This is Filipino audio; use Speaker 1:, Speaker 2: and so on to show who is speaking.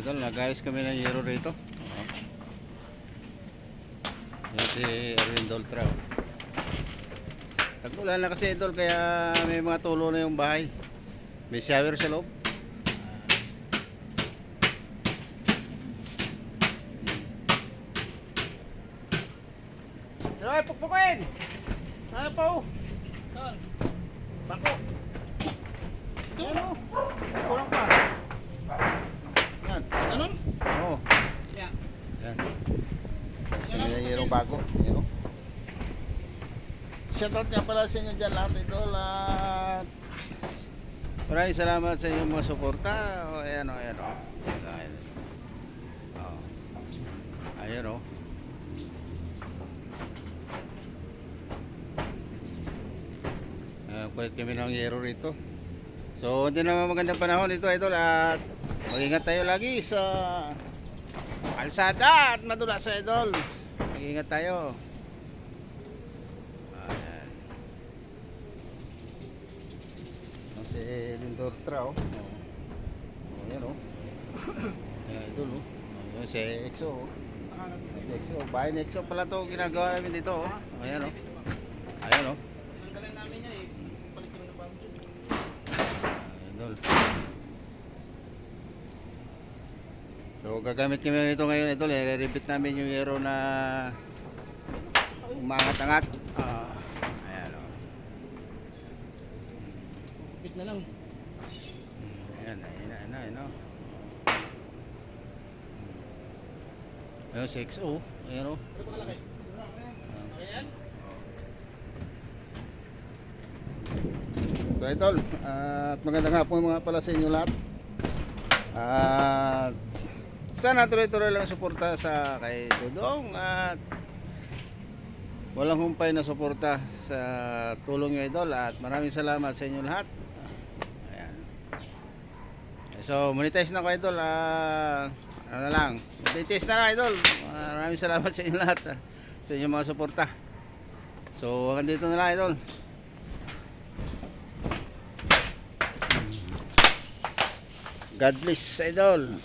Speaker 1: Idol, nag-ayos kami ng yero rito. Yan si Erwin Doltra. Tag-ulan na kasi idol, kaya may mga tulo na yung bahay. May shower sa loob. Pero ay pukpukin! Ano po?
Speaker 2: Saan?
Speaker 1: Bako! Ito ano? Kulang pa. Yan.
Speaker 2: Ganun?
Speaker 1: Oo.
Speaker 2: Yan.
Speaker 1: Yan.
Speaker 2: Yan
Speaker 1: Yan
Speaker 2: lang
Speaker 1: yung
Speaker 2: kasi.
Speaker 1: yero bago. Yero. Shoutout nga pala sa inyo dyan lahat idol at maraming salamat sa inyong mga suporta. O, ayan o, ayan o. Ayan o. Ayan o. Kulit kami ng yero rito. So, hindi naman magandang panahon ito idol at mag-ingat tayo lagi sa kalsada at madulas sa idol. Mag-ingat tayo. Ayan. Si Lindor Trao. Oh, yan o. Ayan idol o. Ayan si EXO o. Si EXO. Bahay ni EXO pala ito ginagawa namin dito o. Ayan o. Ayan o.
Speaker 2: Tanggalin namin yan eh. Palit kami ng bago.
Speaker 1: Idol. So gagamit kami nito ngayon idol, i-repeat namin yung yero na umangat-angat. Ayan o.
Speaker 2: Bit na lang.
Speaker 1: Ayan, ayan o. Ayan, 6-0. Ayan o.
Speaker 2: Ano pa kalaki? Ayan.
Speaker 1: So idol, at magandang hapon mga pala sa inyo lahat. At sana tuloy-tuloy lang suporta sa kay Dudong at walang humpay na suporta sa tulong nyo idol at maraming salamat sa inyo lahat. Ayan. So monetize na ko idol, ano na lang, monetize na lang idol. Maraming salamat sa inyo lahat, sa inyong mga suporta. So hanggang dito na lang idol. God bless idol.